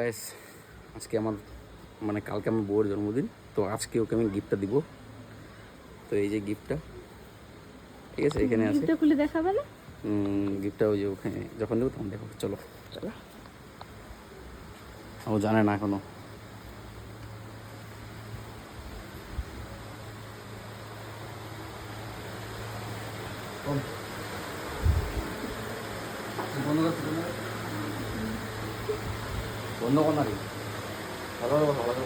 Guys, আজকে আমার কালকে আমার বউয়ের জন্মদিন, তো আজকে ওকে আমি গিফটটা দিব। তো এই যে গিফটটা, ঠিক আছে, এখানে আছে। গিফটটা খুলে দেখাবে না? গিফটটা ওই যে ওখানে যখন দেবো তখন দেখো। চলো চলো, ও জানে না এখনো। বন্ধ কর না রে, ভালো ভালো।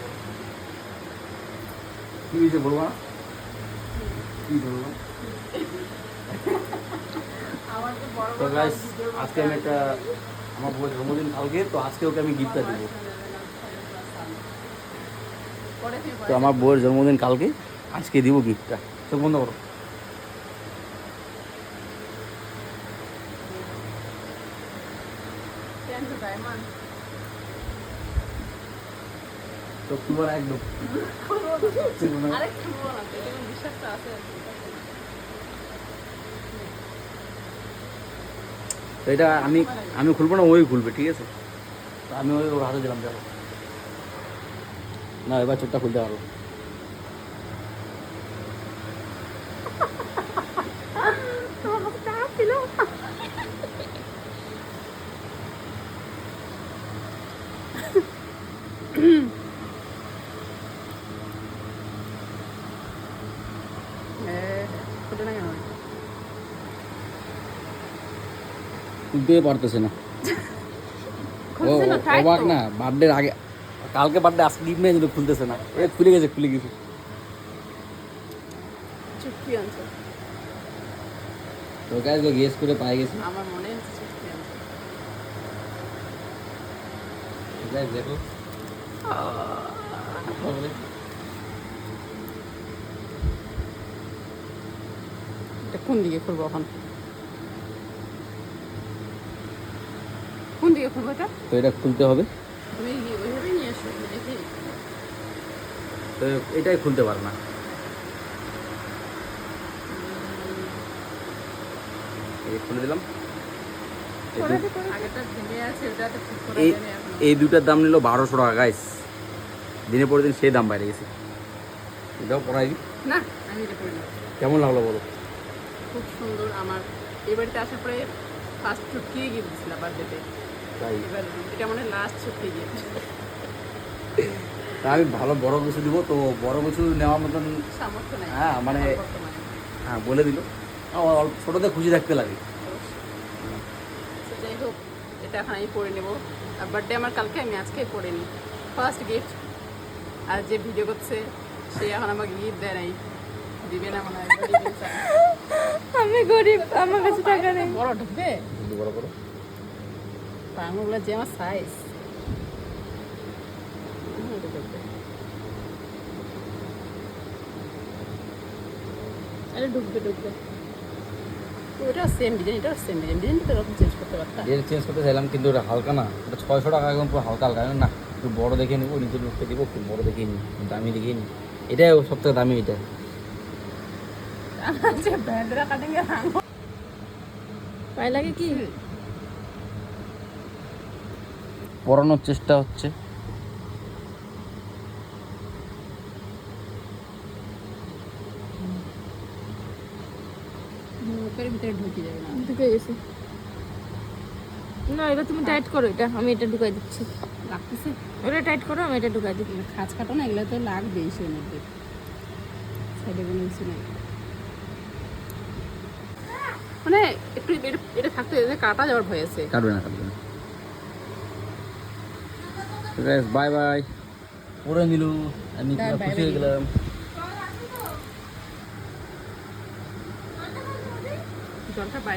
কি হয়েছে বলবো না? কি বলবো? তো গাইস, আজকে আমি একটা, আমার বউয়ের জন্মদিন কালকে, তো আজকে ওকে আমি গিফটটা দিব। তো আমার বউয়ের জন্মদিন কালকে, আজকে দিব গিফটটা। চোখ বন্ধ করো। তো তোমার একদম তো এটা আমি খুলবো না, ওই খুলবে, ঠিক আছে? তো আমি ওর হাতে দিলাম, দেখো না, এবার চোখটা খুলতে পারো। খুলতে পারতেছে না, অবাক না? বার্থডের আগে, কালকে বার্থডে, আজকে গিফট নিয়ে যেন খুলতেছে না। এ খুলে গেছে, খুলে গেছে। চুক্তি আনছে, তো গাইস ও গেস করে পাই গেছে। আমার মনে হচ্ছে চুক্তি আনছে। গাইস দেখো, এটা কোন দিকে খুলবো এখন? কোন দিকে খুলবো এটা? তো এটা খুলতে হবে। তুমি ওইভাবেই নিয়ে আসো, দেখি। তো এটাই খুলতে পারে না। এই খুলে দিলাম। আগেরটা ভেঙে আছে, ওটাতে ঠিক করে এই দেবে এখন। এই দুটার দাম নিল 1200 টাকা গাইস। দিনের পর দিন সেই দাম বাইরে গেছে। এটাও পড়াই না, আমি এটা পড়ি না। কেমন লাগলো বলো? খুব সুন্দর। আমার এই বাড়িতে আসার পরে ফার্স্ট চুটকি গিফট দিয়েছিলাম বার্থডেতে। তাই এবার এটা মানে লাস্ট চুটকি গিফট। তা আমি ভালো বড় কিছু দিব, তো বড় কিছু নেওয়ার মতন সামর্থ্য নাই। হ্যাঁ মানে বর্তমানে হ্যাঁ বলে দিল। অল্প ছোটোতে খুশি থাকতে লাগে। তো যাই হোক, এটা এখন আমি পরে নেবো। আর বার্থডে আমার কালকে, আমি আজকে পরে নিই ফার্স্ট গিফট। আর যে ভিডিও করছে সে এখন আমাকে গিফট দেয় নাই, দিবে না মনে হয়। আমি গরিব, আমার কাছে টাকা নেই। বড় ঢুকবে বড় বড় পাঙগুলো যে আমার সাইজ। আরে ঢুকবে ঢুকবে। ওটাও সেম ডিজাইন, এটাও সেম ডিজাইন। ডিজাইনটা তো এরকম চেঞ্জ করতে পারতাম। ডিজাইন চেঞ্জ করতে চাইলাম, কিন্তু ওটা হালকা না, ওটা 600 টাকা, একদম পুরো হালকা হালকা। না একটু বড় দেখে নিবো, নিচে লুকতে দিব, একটু বড় দেখে নিই, দামি দেখে নিই। এটাই সব থেকে দামি এটা। যে ব্যান্ডরা কাটিং এর আঙুল পায়ে লাগে কি? পরানোর চেষ্টা হচ্ছে। মুখের ভিতরে ঢুকে যাবে না? ঢুকে গেছে। না, এটা তুমি টাইট করো, এটা আমি এটা ঢুকাই দিচ্ছি। লাগতেছে? ওটা টাইট করো, আমি এটা ঢুকাই দিচ্ছি। খাঁজ কাটো না, এগুলো তো লাগবেই সেই মধ্যে। সাইডে কোনো কিছু নেই মানে, একটু এটা থাকতে কাটা যাওয়ার ভয় আছে। কাটবে না, কাটবে না। বাই বাই, পরে নিল, আমি খুশি হয়ে গেলাম। জলটা বাই